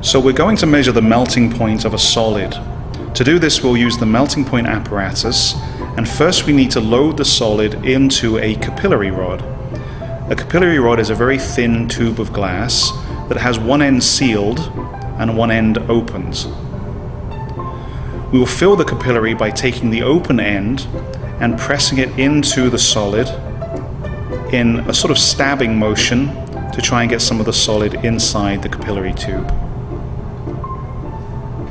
So we're going to measure the melting point of a solid. To do this, we'll use the melting point apparatus, and first we need to load the solid into a capillary rod. A capillary rod is a very thin tube of glass that has one end sealed and one end opened. We will fill the capillary by taking the open end and pressing it into the solid in a sort of stabbing motion to try and get some of the solid inside the capillary tube.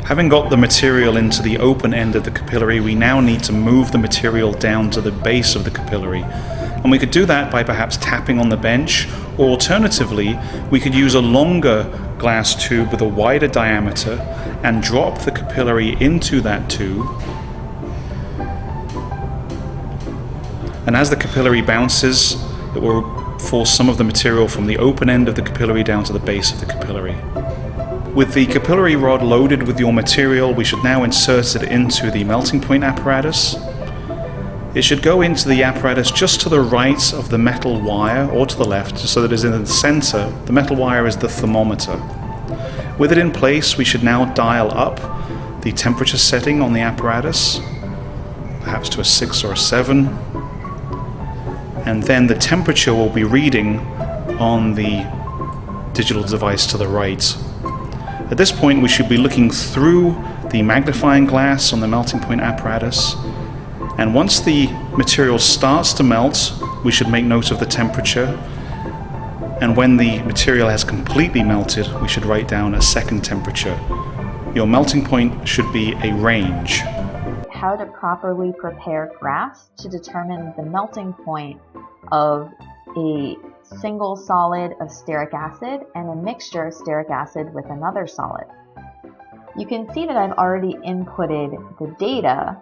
Having got the material into the open end of the capillary, we now need to move the material down to the base of the capillary. And we could do that by perhaps tapping on the bench, or alternatively, we could use a longer glass tube with a wider diameter and drop the capillary into that tube. And as the capillary bounces, it will force some of the material from the open end of the capillary down to the base of the capillary. With the capillary rod loaded with your material, we should now insert it into the melting point apparatus. It should go into the apparatus just to the right of the metal wire, or to the left, so that it is in the center. The metal wire is the thermometer. With it in place, we should now dial up the temperature setting on the apparatus, perhaps to a 6 or a 7. And then the temperature will be reading on the digital device to the right. At this point, we should be looking through the magnifying glass on the melting point apparatus. And once the material starts to melt, we should make note of the temperature. And when the material has completely melted, we should write down a second temperature. Your melting point should be a range. How to properly prepare graphs to determine the melting point of a single solid of stearic acid and a mixture of stearic acid with another solid. You can see that I've already inputted the data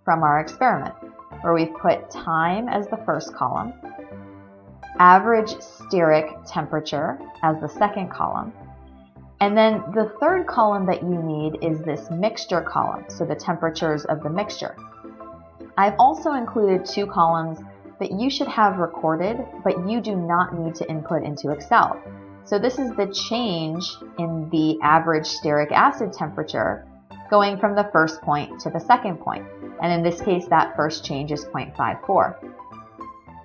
from our experiment, where we've put time as the first column, average stearic temperature as the second column, and then the third column that you need is this mixture column, so the temperatures of the mixture. I've also included 2 columns that you should have recorded, but you do not need to input into Excel. So this is the change in the average stearic acid temperature going from the first point to the second point. And in this case, that first change is 0.54.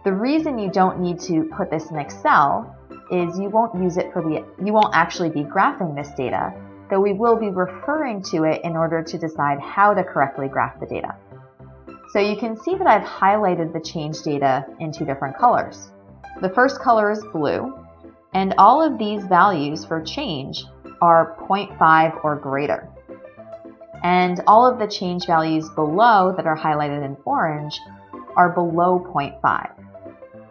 The reason you don't need to put this in Excel is you won't actually be graphing this data, though we will be referring to it in order to decide how to correctly graph the data. So you can see that I've highlighted the change data in 2 different colors. The first color is blue, and all of these values for change are 0.5 or greater. And all of the change values below that are highlighted in orange are below 0.5.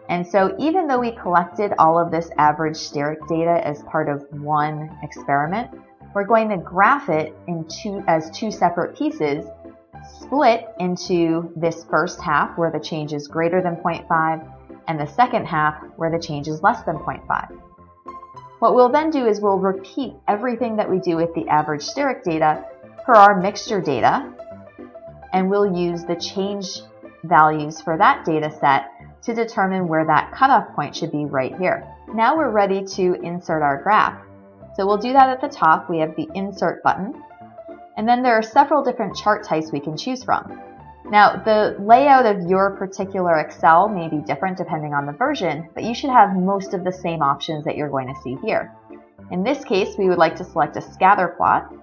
And so even though we collected all of this average stearic data as part of one experiment, we're going to graph it as 2 separate pieces, split into this first half where the change is greater than 0.5 and the second half where the change is less than 0.5. What we'll then do is we'll repeat everything that we do with the average stearic data for our mixture data, and we'll use the change values for that data set to determine where that cutoff point should be right here. Now we're ready to insert our graph. So we'll do that at the top. We have the Insert button. And then there are several different chart types we can choose from. Now, the layout of your particular Excel may be different depending on the version, but you should have most of the same options that you're going to see here. In this case, we would like to select a scatter plot,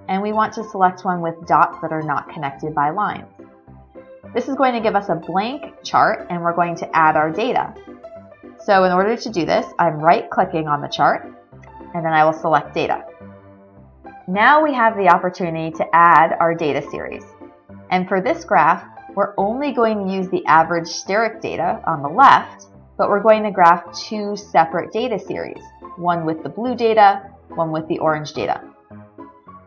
and we want to select one with dots that are not connected by lines. This is going to give us a blank chart, and we're going to add our data. So in order to do this, I'm right-clicking on the chart, and then I will select Data. Now we have the opportunity to add our data series. And for this graph, we're only going to use the average stearic data on the left, but we're going to graph 2 separate data series, one with the blue data, one with the orange data.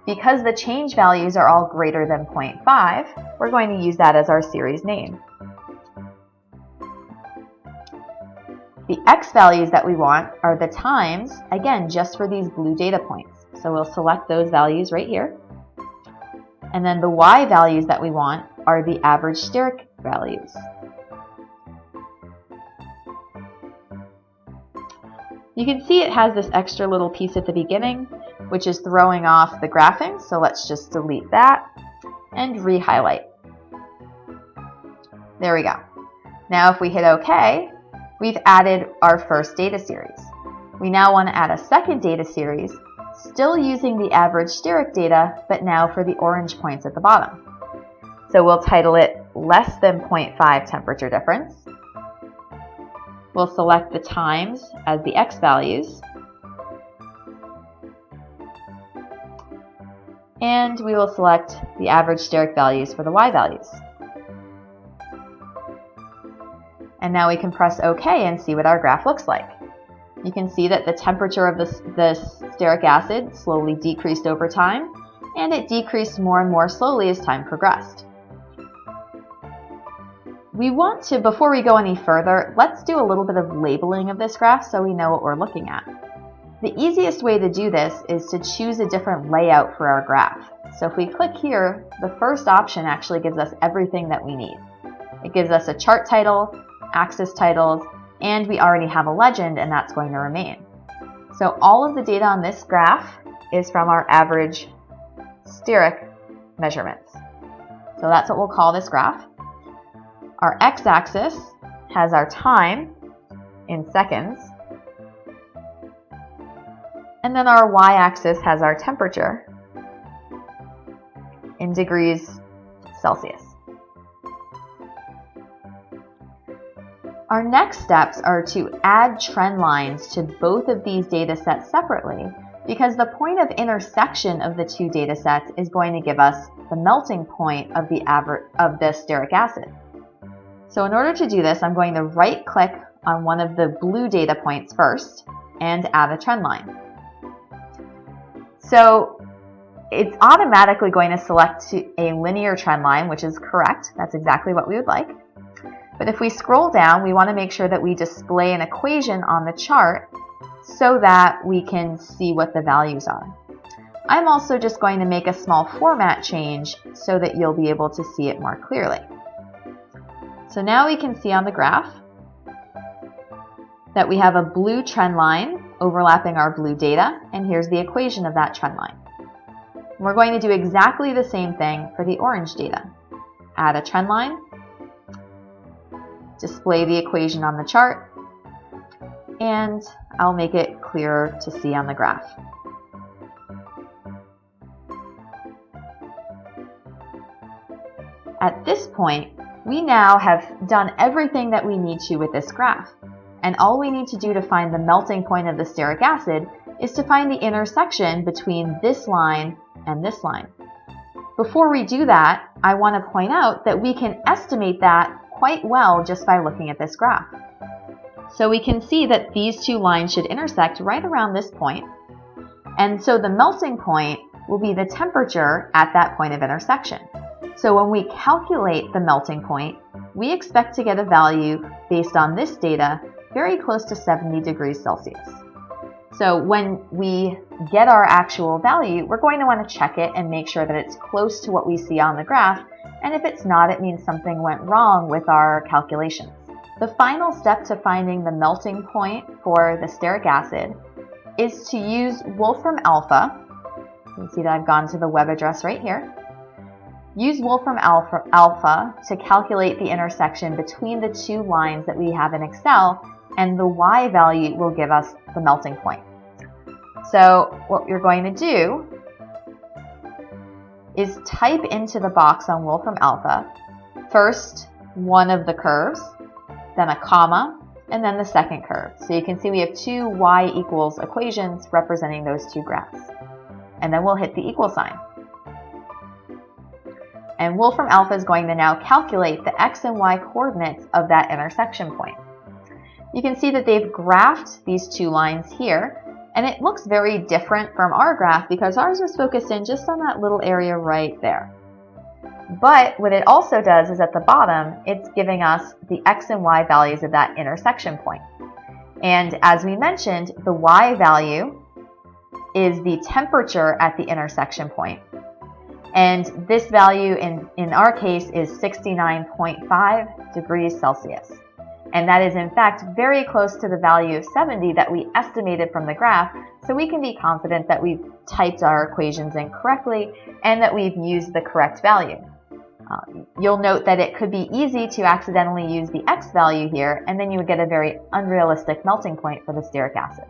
Because the change values are all greater than 0.5, we're going to use that as our series name. The X values that we want are the times, again, just for these blue data points. So we'll select those values right here. And then the Y values that we want are the average stearic values. You can see it has this extra little piece at the beginning. which is throwing off the graphing, so let's just delete that and re-highlight. There we go. Now if we hit OK, we've added our first data series. We now want to add a second data series, still using the average steric data, but now for the orange points at the bottom. So we'll title it less than 0.5 temperature difference. We'll select the times as the x values. And we will select the average steric values for the y values. And now we can press OK and see what our graph looks like. You can see that the temperature of the steric acid slowly decreased over time, and it decreased more and more slowly as time progressed. We want to, before we go any further, let's do a little bit of labeling of this graph so we know what we're looking at. The easiest way to do this is to choose a different layout for our graph. So if we click here, the first option actually gives us everything that we need. It gives us a chart title, axis titles, and we already have a legend, and that's going to remain. So all of the data on this graph is from our average steric measurements. So that's what we'll call this graph. Our x-axis has our time in seconds, and then our y-axis has our temperature in degrees Celsius. Our next steps are to add trend lines to both of these data sets separately, because the point of intersection of the two data sets is going to give us the melting point of the steric acid. So in order to do this, I'm going to right-click on one of the blue data points first and add a trend line. So it's automatically going to select a linear trend line, which is correct. That's exactly what we would like. But if we scroll down, we want to make sure that we display an equation on the chart so that we can see what the values are. I'm also just going to make a small format change so that you'll be able to see it more clearly. So now we can see on the graph that we have a blue trend line overlapping our blue data, and here's the equation of that trend line. We're going to do exactly the same thing for the orange data. Add a trend line, display the equation on the chart, and I'll make it clearer to see on the graph. At this point, we now have done everything that we need to with this graph, and all we need to do to find the melting point of the steric acid is to find the intersection between this line and this line. Before we do that, I want to point out that we can estimate that quite well just by looking at this graph. So we can see that these two lines should intersect right around this point, and so the melting point will be the temperature at that point of intersection. So when we calculate the melting point, we expect to get a value based on this data very close to 70 degrees Celsius. So when we get our actual value, we're going to want to check it and make sure that it's close to what we see on the graph, and if it's not, it means something went wrong with our calculations. The final step to finding the melting point for the steric acid is to use Wolfram alpha. You can see that I've gone to the web address right here. Use Wolfram alpha to calculate the intersection between the two lines that we have in Excel, and the y value will give us the melting point. So what you're going to do is type into the box on Wolfram alpha first one of the curves, then a comma, and then the second curve. So you can see we have two y equals equations representing those two graphs. And then we'll hit the equal sign. And Wolfram alpha is going to now calculate the x and y coordinates of that intersection point. You can see that they've graphed these two lines here, and it looks very different from our graph because ours was focused in just on that little area right there. But what it also does is at the bottom, it's giving us the x and y values of that intersection point. And as we mentioned, the y value is the temperature at the intersection point. And this value in our case is 69.5 degrees Celsius. And that is in fact very close to the value of 70 that we estimated from the graph, so we can be confident that we've typed our equations in correctly and that we've used the correct value. You'll note that it could be easy to accidentally use the x value here, and then you would get a very unrealistic melting point for the stearic acid.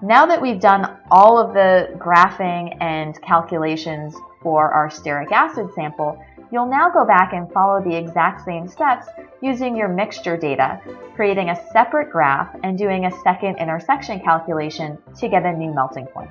Now that we've done all of the graphing and calculations for our stearic acid sample, you'll now go back and follow the exact same steps using your mixture data, creating a separate graph and doing a second intersection calculation to get a new melting point.